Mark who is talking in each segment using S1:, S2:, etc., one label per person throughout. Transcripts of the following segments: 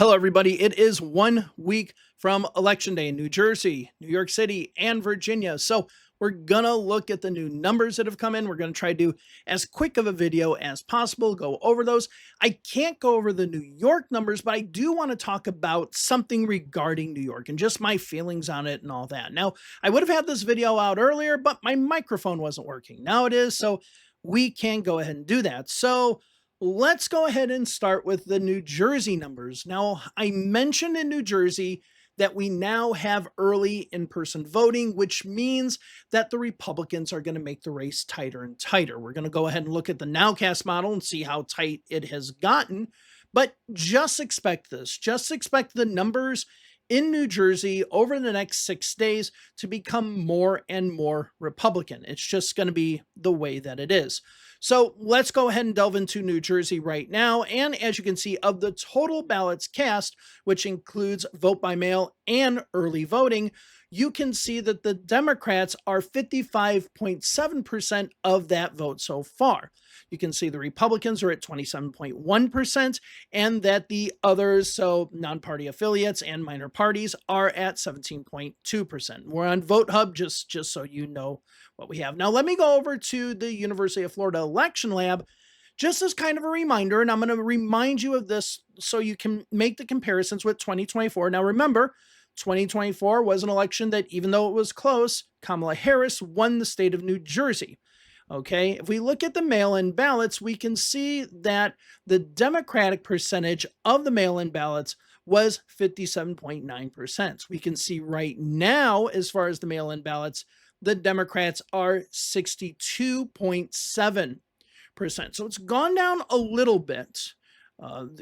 S1: Hello, everybody. It is 1 week from Election Day in New Jersey, New York City, and Virginia. So we're going to look at the new numbers that have come in. We're going to try to do as quick of a video as possible, go over those. I can't go over the New York numbers, but I do want to talk about something regarding New York and just my feelings on it and all that. Now, I would have had this video out earlier, but my microphone wasn't working. Now it is, so we can go ahead and do that. So let's go ahead and start with the New Jersey numbers. Now, I mentioned in New Jersey that we now have early in-person voting, which means that the Republicans are going to make the race tighter and tighter. We're going to go ahead and look at the nowcast model and see how tight it has gotten. But just expect this. Just expect the numbers in New Jersey over the next 6 days to become more and more Republican. It's just going to be the way that it is. So let's go ahead and delve into New Jersey right now. And as you can see, of the total ballots cast, which includes vote by mail and early voting, you can see that the Democrats are 55.7% of that vote so far. You can see the Republicans are at 27.1%, and that the others, so non-party affiliates and minor parties, are at 17.2%. We're on Vote Hub, just so you know what we have. Now, let me go over to the University of Florida Election Lab just as kind of a reminder, and I'm going to remind you of this so you can make the comparisons with 2024. Now, remember, 2024 was an election that, even though it was close, Kamala Harris won the state of New Jersey. Okay, if we look at the mail-in ballots, we can see that the Democratic percentage of the mail-in ballots was 57.9%. We can see right now, as far as the mail-in ballots, the Democrats are 62.7%. So it's gone down a little bit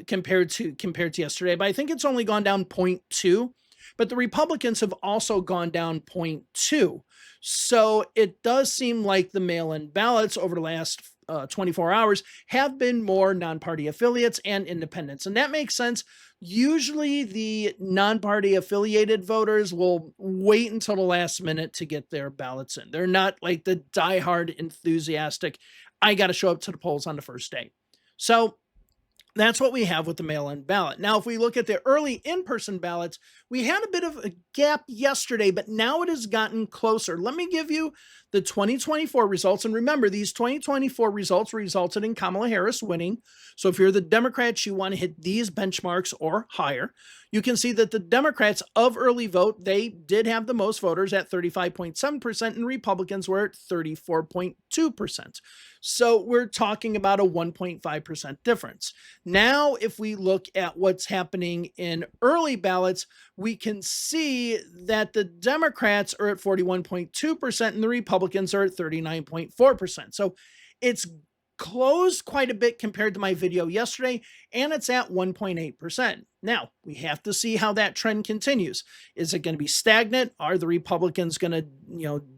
S1: compared to yesterday, but I think it's only gone down 0.2. But the Republicans have also gone down 0.2. So it does seem like the mail-in ballots over the last 24 hours have been more non-party affiliates and independents. And that makes sense. Usually the non-party affiliated voters will wait until the last minute to get their ballots in. They're not like the diehard enthusiastic, I got to show up to the polls on the first day. So that's what we have with the mail-in ballot. Now, if we look at the early in-person ballots, we had a bit of a gap yesterday, but now it has gotten closer. Let me give you the 2024 results. And remember, these 2024 results resulted in Kamala Harris winning. So if you're the Democrats, you want to hit these benchmarks or higher. You can see that the Democrats of early vote, they did have the most voters at 35.7%, and Republicans were at 34.2%. So we're talking about a 1.5% difference. Now, if we look at what's happening in early ballots, we can see that the Democrats are at 41.2% and the Republicans are at 39.4%. So it's closed quite a bit compared to my video yesterday, and it's at 1.8%. Now, we have to see how that trend continues. Is it going to be stagnant? Are the Republicans going to,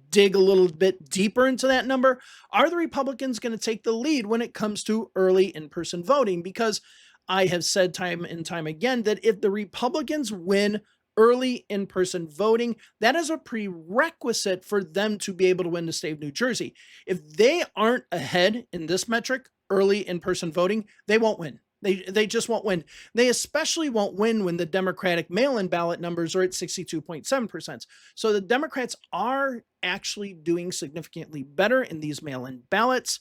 S1: dig a little bit deeper into that number? Are the Republicans going to take the lead when it comes to early in-person voting? Because I have said time and time again that if the Republicans win early in-person voting, that is a prerequisite for them to be able to win the state of New Jersey. If they aren't ahead in this metric, early in-person voting, they won't win. They just won't win. They especially won't win when the Democratic mail-in ballot numbers are at 62.7%. So the Democrats are actually doing significantly better in these mail-in ballots.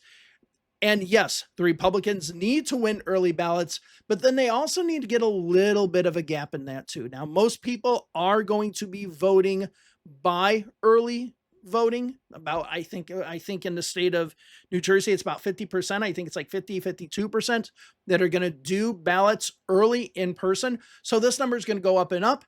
S1: And yes, the Republicans need to win early ballots, but then they also need to get a little bit of a gap in that too. Now, most people are going to be voting by early voting. About, I think in the state of New Jersey, it's about 50%. I think it's like 52% that are going to do ballots early in person. So this number is going to go up and up.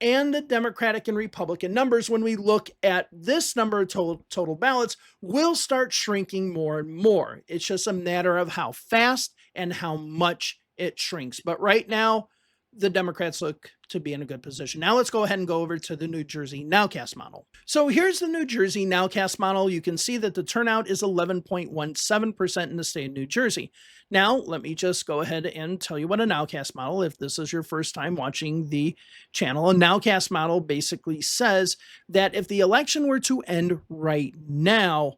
S1: And the Democratic and Republican numbers, when we look at this number of total ballots, will start shrinking more and more. It's just a matter of how fast and how much it shrinks. But right now, the Democrats look to be in a good position. Now let's go ahead and go over to the New Jersey nowcast model. So here's the New Jersey nowcast model. You can see that the turnout is 11.17% in the state of New Jersey. Now, let me just go ahead and tell you what a nowcast model, if this is your first time watching the channel, a nowcast model basically says that if the election were to end right now,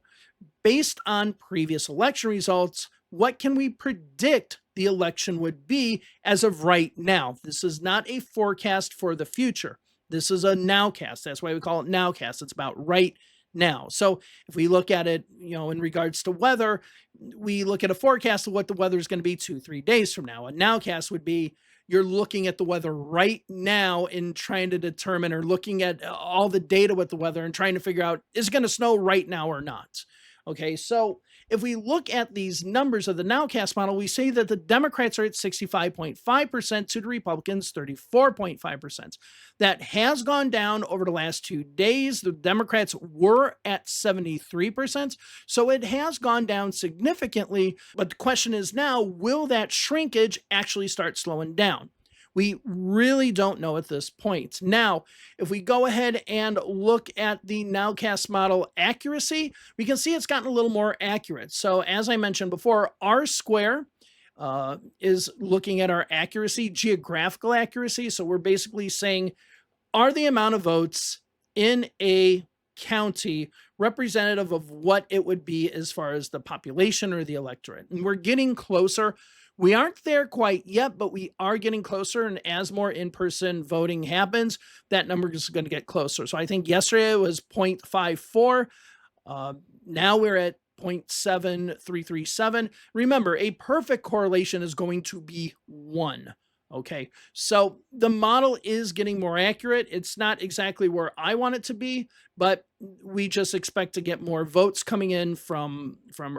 S1: based on previous election results, what can we predict the election would be as of right now. This is not a forecast for the future. This is a nowcast. That's why we call it nowcast. It's about right now. So if we look at it, in regards to weather, we look at a forecast of what the weather is going to be 2-3 days from now. A nowcast would be you're looking at the weather right now and trying to determine, or looking at all the data with the weather and trying to figure out, is it going to snow right now or not? Okay, so if we look at these numbers of the nowcast model, we say that the Democrats are at 65.5% to the Republicans 34.5%. That has gone down over the last 2 days. The Democrats were at 73%, so it has gone down significantly. But the question is now, will that shrinkage actually start slowing down? We really don't know at this point. Now, if we go ahead and look at the nowcast model accuracy, we can see it's gotten a little more accurate. So as I mentioned before, R square is looking at our accuracy, geographical accuracy. So we're basically saying, are the amount of votes in a county representative of what it would be as far as the population or the electorate? And we're getting closer. We aren't there quite yet, but we are getting closer. And as more in-person voting happens, that number is going to get closer. So I think yesterday it was 0.54. Now we're at 0.7337. Remember, a perfect correlation is going to be 1. Okay, so the model is getting more accurate. It's not exactly where I want it to be, but we just expect to get more votes coming in from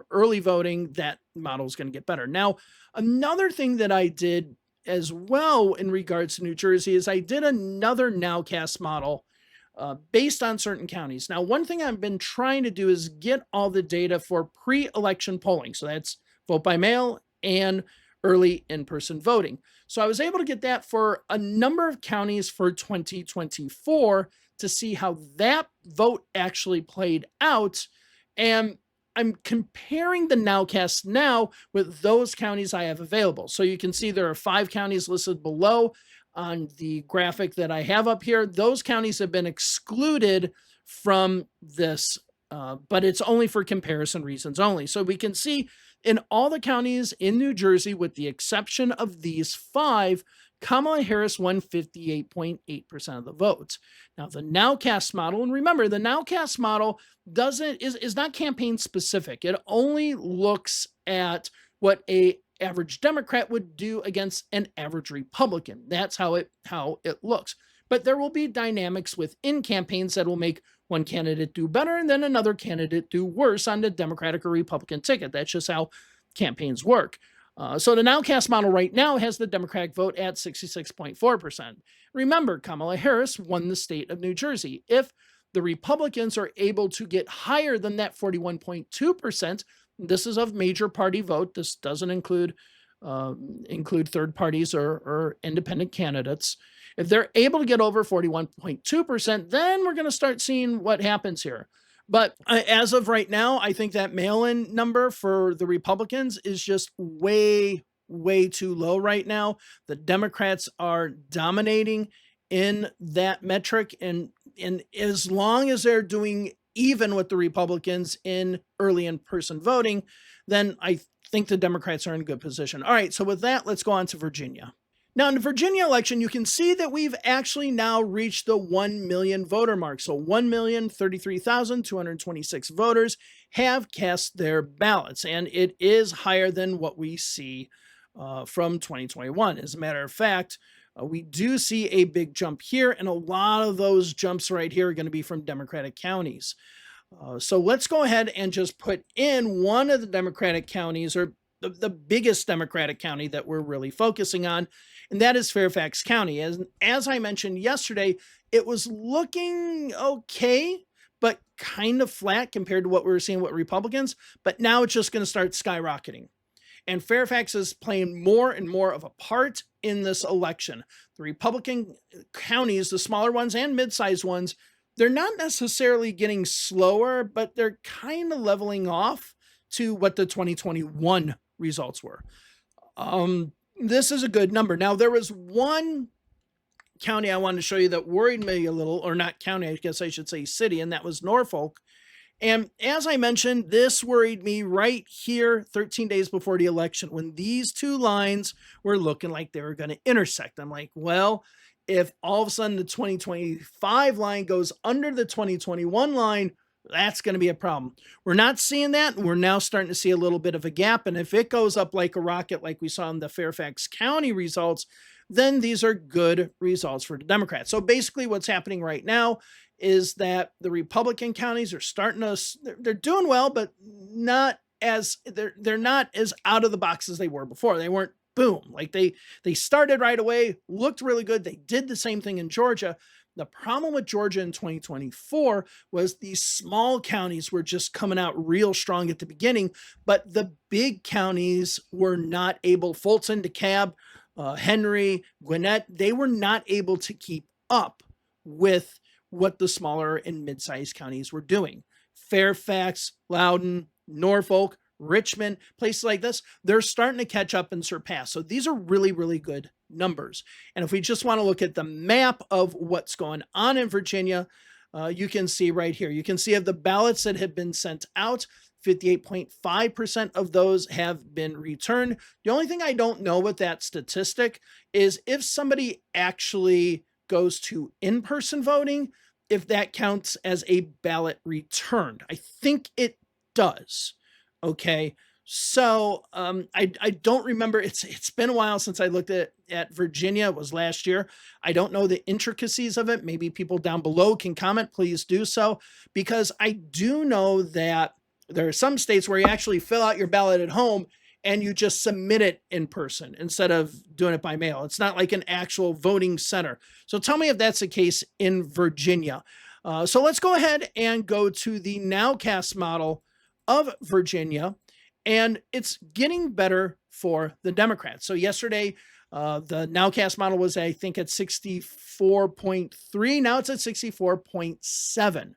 S1: early voting. That model is going to get better. Now, another thing that I did as well in regards to New Jersey is I did another nowcast model based on certain counties. Now, one thing I've been trying to do is get all the data for pre-election polling. So that's vote by mail and early in-person voting. So I was able to get that for a number of counties for 2024 to see how that vote actually played out. And I'm comparing the nowcast now with those counties I have available. So you can see there are 5 counties listed below on the graphic that I have up here. Those counties have been excluded from this, but it's only for comparison reasons only. So we can see in all the counties in New Jersey, with the exception of these 5, Kamala Harris won 58.8% of the votes. Now, the nowcast model, and remember, the nowcast model is not campaign specific. It only looks at what a average Democrat would do against an average Republican. That's how it looks. But there will be dynamics within campaigns that will make one candidate do better and then another candidate do worse on the Democratic or Republican ticket. That's just how campaigns work. So the nowcast model right now has the Democratic vote at 66.4%. Remember, Kamala Harris won the state of New Jersey. If the Republicans are able to get higher than that 41.2%, this is of major party vote. This doesn't include third parties or independent candidates. If they're able to get over 41.2%, then we're going to start seeing what happens here. But as of right now, I think that mail-in number for the Republicans is just way, way too low right now. The Democrats are dominating in that metric. And as long as they're doing even with the Republicans in early in-person voting, then I think the Democrats are in a good position. All right, so with that, let's go on to Virginia. Now, in the Virginia election, you can see that we've actually now reached the 1 million voter mark. So 1,033,226 voters have cast their ballots, and it is higher than what we see from 2021. As a matter of fact, we do see a big jump here, and a lot of those jumps right here are going to be from Democratic counties. So let's go ahead and just put in one of the Democratic counties, or the biggest Democratic county that we're really focusing on, and that is Fairfax County. As I mentioned yesterday, it was looking okay, but kind of flat compared to what we were seeing with Republicans, but now it's just going to start skyrocketing. And Fairfax is playing more and more of a part in this election. The Republican counties, the smaller ones and mid-sized ones, they're not necessarily getting slower, but they're kind of leveling off to what the 2021 results were. This is a good number. Now, there was one county I wanted to show you that worried me a little, or not county, I guess I should say city, and that was Norfolk. And as I mentioned, this worried me right here 13 days before the election when these two lines were looking like they were going to intersect. I'm like, well, if all of a sudden the 2025 line goes under the 2021 line, that's going to be a problem. We're not seeing that. We're now starting to see a little bit of a gap. And if it goes up like a rocket, like we saw in the Fairfax County results, then these are good results for the Democrats. So basically, what's happening right now is that the Republican counties are starting to, they're doing well, but not as they're not as out of the box as they were before. They weren't boom, like they started right away, looked really good. They did the same thing in Georgia. The problem with Georgia in 2024 was these small counties were just coming out real strong at the beginning, but the big counties were not able, Fulton, DeKalb, Henry, Gwinnett, they were not able to keep up with what the smaller and mid-sized counties were doing. Fairfax, Loudoun, Norfolk, Richmond, places like this, they're starting to catch up and surpass. So these are really, really good numbers. And if we just want to look at the map of what's going on in Virginia, you can see right here. You can see of the ballots that have been sent out, 58.5% of those have been returned. The only thing I don't know with that statistic is if somebody actually goes to in-person voting, if that counts as a ballot returned. I think it does. Okay. So I don't remember. It's been a while since I looked at Virginia. It was last year. I don't know the intricacies of it. Maybe people down below can comment. Please do so, because I do know that there are some states where you actually fill out your ballot at home and you just submit it in person instead of doing it by mail. It's not like an actual voting center. So tell me if that's the case in Virginia. So let's go ahead and go to the nowcast model of Virginia. And it's getting better for the Democrats. So yesterday, the nowcast model was, I think, at 64.3. Now it's at 64.7.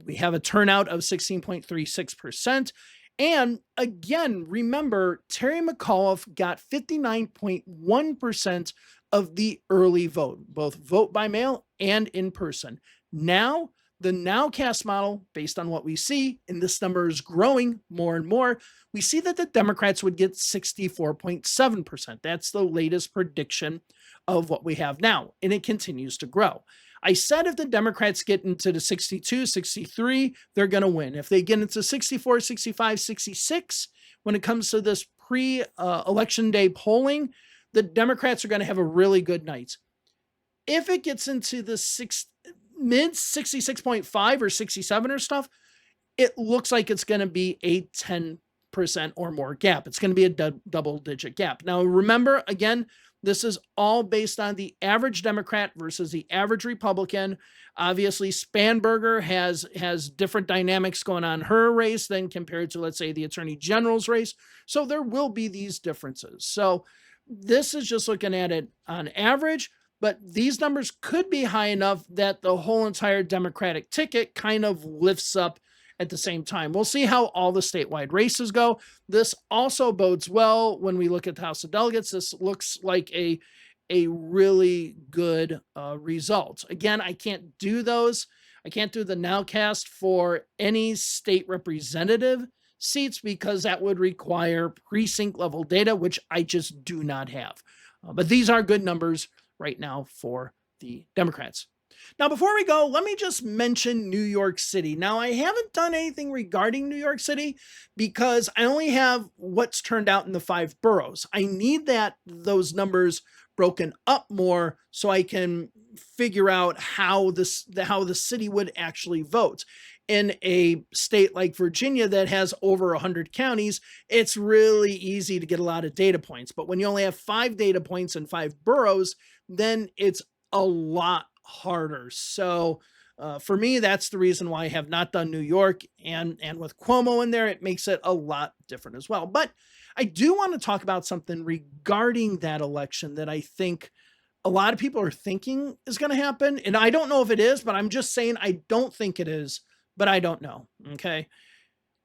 S1: We have a turnout of 16.36%. And again, remember, Terry McAuliffe got 59.1% of the early vote, both vote by mail and in person. Now, the nowcast model, based on what we see, and this number is growing more and more, we see that the Democrats would get 64.7%. That's the latest prediction of what we have now, and it continues to grow. I said if the Democrats get into the 62, 63, they're going to win. If they get into 64, 65, 66, when it comes to this pre-election day polling, the Democrats are going to have a really good night. If it gets into the mid 66.5 or 67 or stuff, it looks like it's going to be a 10% or more gap. It's going to be a double-digit gap. Now, remember, again, this is all based on the average Democrat versus the average Republican. Obviously, Spanberger has different dynamics going on in her race than compared to, let's say, the Attorney General's race. So there will be these differences. So this is just looking at it on average, but these numbers could be high enough that the whole entire Democratic ticket kind of lifts up at the same time. We'll see how all the statewide races go. This also bodes well when we look at the House of Delegates. This looks like a really good result. Again, I can't do those. I can't do the nowcast for any state representative seats because that would require precinct level data, which I just do not have. But these are good numbers right now for the Democrats. Now, before we go, let me just mention New York City. Now, I haven't done anything regarding New York City because I only have what's turned out in the 5 boroughs. I need those numbers broken up more so I can figure out how the city would actually vote. In a state like Virginia that has over 100 counties, it's really easy to get a lot of data points. But when you only have 5 data points in 5 boroughs, then it's a lot harder. So for me, that's the reason why I have not done New York, and with Cuomo in there, it makes it a lot different as well. But I do want to talk about something regarding that election that I think a lot of people are thinking is going to happen. And I don't know if it is, but I'm just saying I don't think it is, but I don't know. Okay.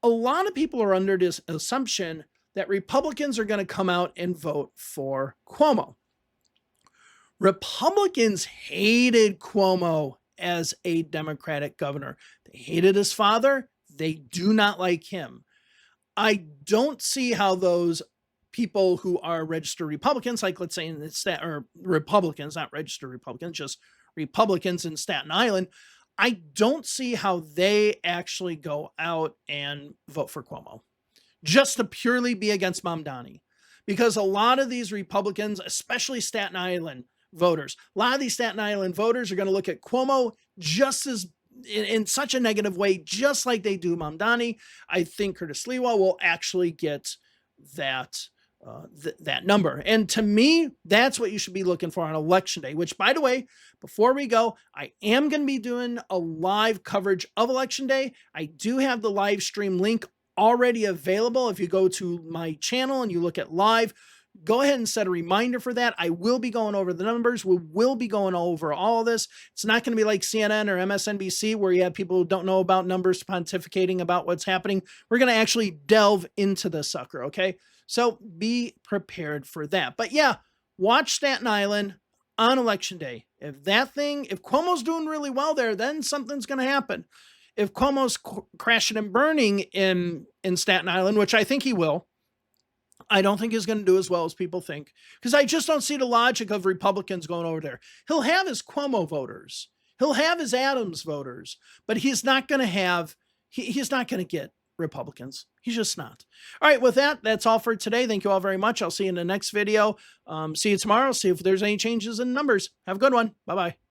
S1: A lot of people are under this assumption that Republicans are going to come out and vote for Cuomo. Republicans hated Cuomo as a Democratic governor. They hated his father. They do not like him. I don't see how those people who are registered Republicans, like let's say in the stat or Republicans, not registered Republicans, just Republicans in Staten Island, I don't see how they actually go out and vote for Cuomo just to purely be against Mamdani. Because a lot of these Republicans, especially Staten Island voters, a lot of these Staten Island voters are going to look at Cuomo just as in such a negative way, just like they do Mamdani. I think Curtis Lewa will actually get that that number. And to me, that's what you should be looking for on election day, which, by the way, before we go, I am going to be doing a live coverage of election day. I do have the live stream link already available. If you go to my channel and you look at live, go ahead and set a reminder for that. I will be going over the numbers. We will be going over all of this. It's not going to be like CNN or MSNBC where you have people who don't know about numbers pontificating about what's happening. We're going to actually delve into the sucker, okay? So be prepared for that. But yeah, watch Staten Island on election day. If Cuomo's doing really well there, then something's going to happen. If Cuomo's crashing and burning in Staten Island, which I think he will, I don't think he's going to do as well as people think, because I just don't see the logic of Republicans going over there. He'll have his Cuomo voters. He'll have his Adams voters, but he's not going to have, he's not going to get Republicans. He's just not. All right, with that, that's all for today. Thank you all very much. I'll see you in the next video. See you tomorrow. See if there's any changes in numbers. Have a good one. Bye-bye.